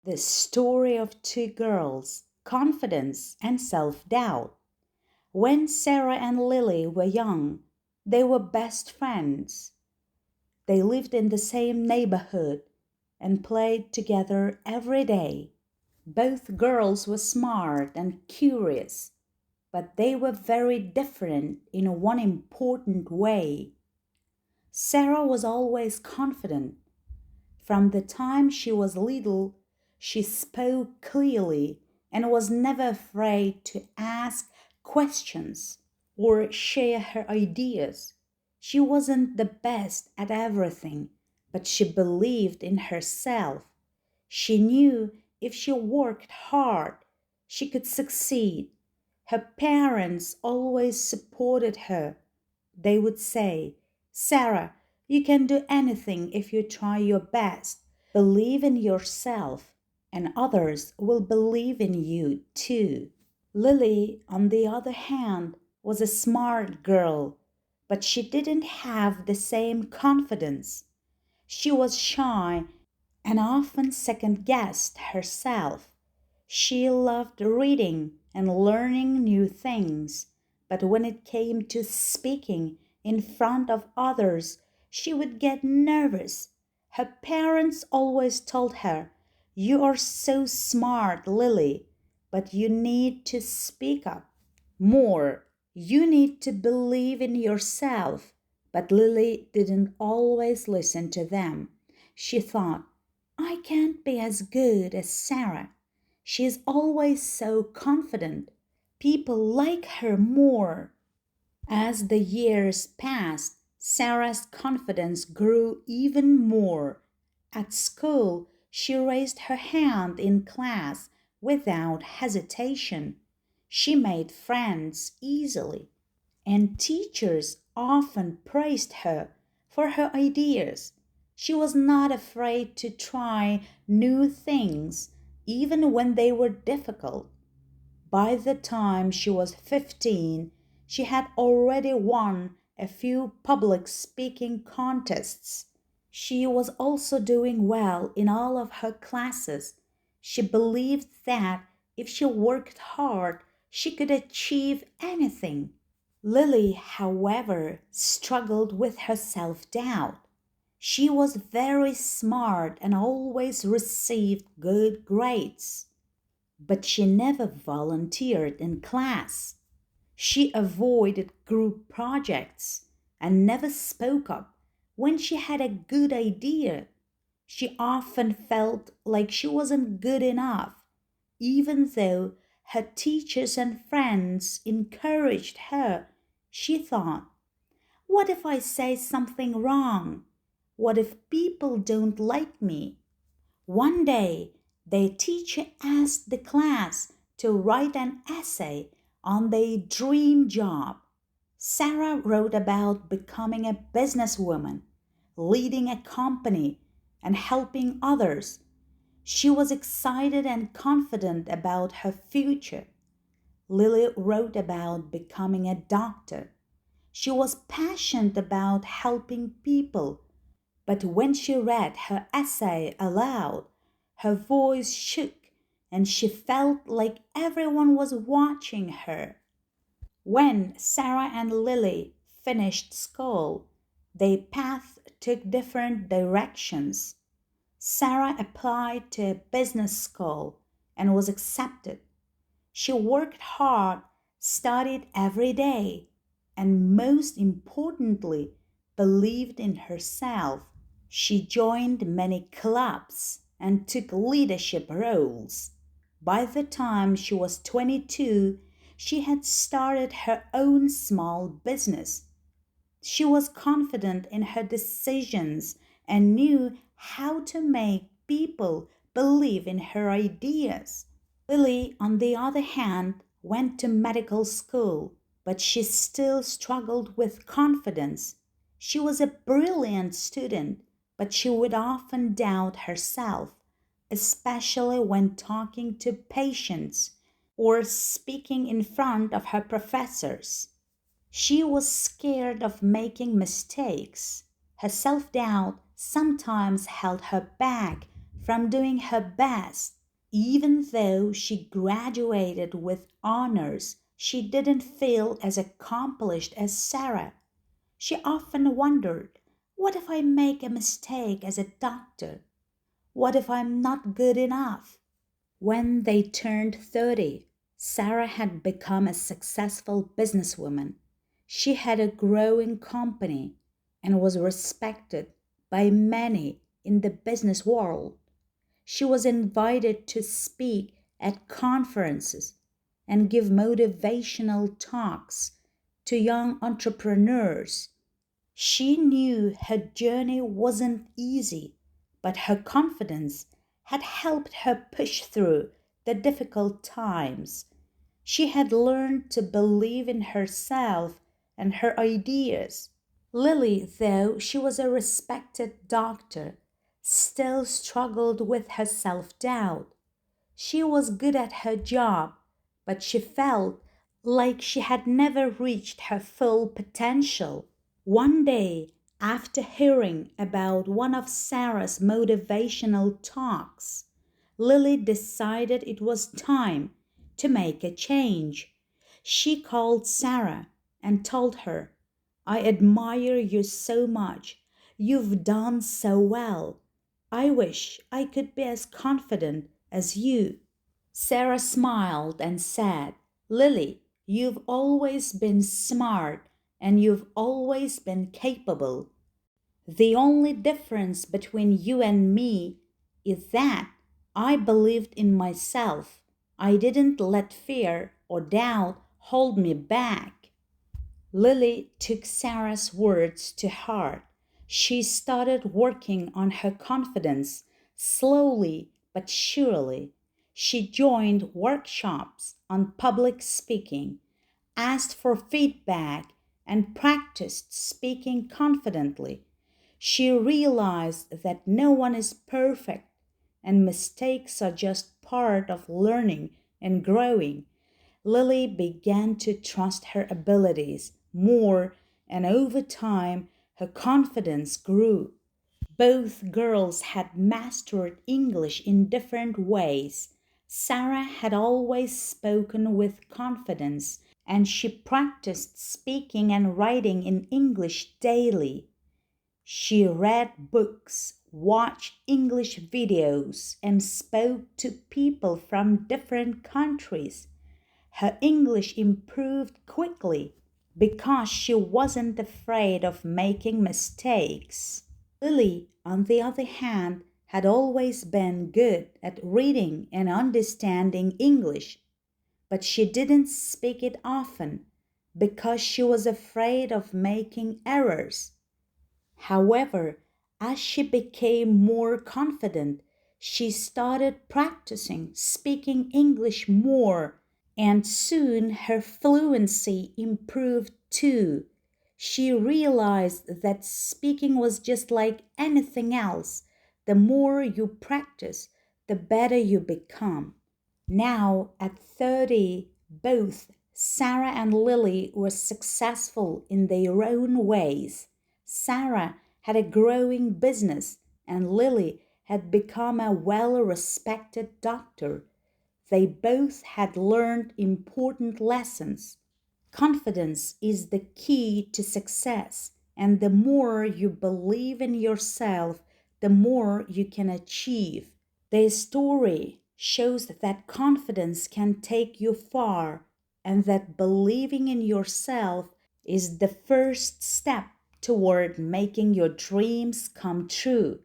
The story of two girls, confidence and self doubt. When Sarah and Lily were young, they were best friends. They lived in the same neighborhood and played together every day. Both girls were smart and curious, but they were very different in one important way. Sarah was always confident. From the time she was little, she spoke clearly and was never afraid to ask questions or share her ideas. She wasn't the best at everything, but she believed in herself. She knew if she worked hard, she could succeed. Her parents always supported her. They would say, "Sarah, you can do anything if you try your best. Believe in yourself, and others will believe in you too." Lily, on the other hand, was a smart girl, but she didn't have the same confidence. She was shy and often second guessed herself. She loved reading and learning new things, but when it came to speaking in front of others, she would get nervous. Her parents always told her, "You are so smart, Lily, but you need to speak up more. You need to believe in yourself." But Lily didn't always listen to them. She thought, "I can't be as good as Sarah. She is always so confident. People like her more." As the years passed, Sarah's confidence grew even more. At school, she raised her hand in class without hesitation. She made friends easily, and teachers often praised her for her ideas. She was not afraid to try new things, even when they were difficult. By the time she was 15, she had already won a few public speaking contests. She was also doing well in all of her classes. She believed that if she worked hard, she could achieve anything. Lily, however, struggled with her self doubt. She was very smart and always received good grades, but she never volunteered in class. She avoided group projects and never spoke up when she had a good idea. She often felt like she wasn't good enough, even though her teachers and friends encouraged her. She thought, "What if I say something wrong? What if people don't like me?" One day, the teacher asked the class to write an essay on their dream job. Sarah wrote about becoming a businesswoman, leading a company, and helping others. She was excited and confident about her future. Lily wrote about becoming a doctor. She was passionate about helping people, but when she read her essay aloud, her voice shook and she felt like everyone was watching her. When Sarah and Lily finished school, their paths took different directions. Sarah applied to a business school and was accepted. She worked hard, studied every day, and most importantly, believed in herself. She joined many clubs and took leadership roles. By the time she was 22, she had started her own small business. She was confident in her decisions and knew how to make people believe in her ideas. Lily, on the other hand, went to medical school, but she still struggled with confidence. She was a brilliant student, but she would often doubt herself, especially when talking to patients or speaking in front of her professors. She was scared of making mistakes. Her self doubt sometimes held her back from doing her best. Even though she graduated with honors, she didn't feel as accomplished as Sarah. She often wondered, what if I make a mistake as a doctor? What if I'm not good enough? When they turned 30, Sarah had become a successful businesswoman. She had a growing company and was respected by many in the business world. She was invited to speak at conferences and give motivational talks to young entrepreneurs. She knew her journey wasn't easy, but her confidence had helped her push through the difficult times. She had learned to believe in herself and her ideas. Lily, though she was a respected doctor, still struggled with her self-doubt. She was good at her job, but she felt like she had never reached her full potential. One day, after hearing about one of Sarah's motivational talks, Lily decided it was time to make a change. She called Sarah and told her, I admire you so much. You've done so well. I wish I could be as confident as you. Sarah smiled and said, Lily, you've always been smart and you've always been capable. The only difference between you and me is that I believed in myself. I didn't let fear or doubt hold me back. Lily took Sarah's words to heart. She started working on her confidence slowly but surely. She joined workshops on public speaking, asked for feedback, and practiced speaking confidently. She realized that no one is perfect and mistakes are just part of learning and growing. Lily began to trust her abilities more, and over time, her confidence grew. Both girls had mastered English in different ways. Sarah had always spoken with confidence, and she practiced speaking and writing in English daily. She read books, watched English videos, and spoke to people from different countries. Her English improved quickly because she wasn't afraid of making mistakes. Lily, on the other hand, had always been good at reading and understanding English, but she didn't speak it often because she was afraid of making errors. However, as she became more confident, she started practicing speaking English more, and soon her fluency improved too. She realized that speaking was just like anything else. The more you practice, the better you become. Now, at 30, both Sarah and Lily were successful in their own ways. Sarah had a growing business, and Lily had become a well-respected doctor. They both had learned important lessons. Confidence is the key to success, and the more you believe in yourself, the more you can achieve. Their story shows that confidence can take you far, and that believing in yourself is the first step toward making your dreams come true.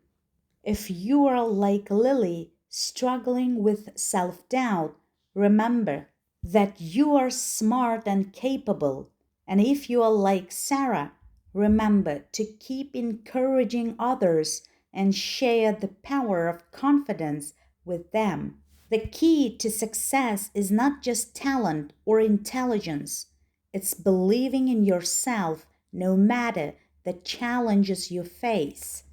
If you are like Lily, struggling with self-doubt, remember that you are smart and capable. And if you are like Sarah, remember to keep encouraging others and share the power of confidence with them. The key to success is not just talent or intelligence, it's believing in yourself no matter the challenges you face.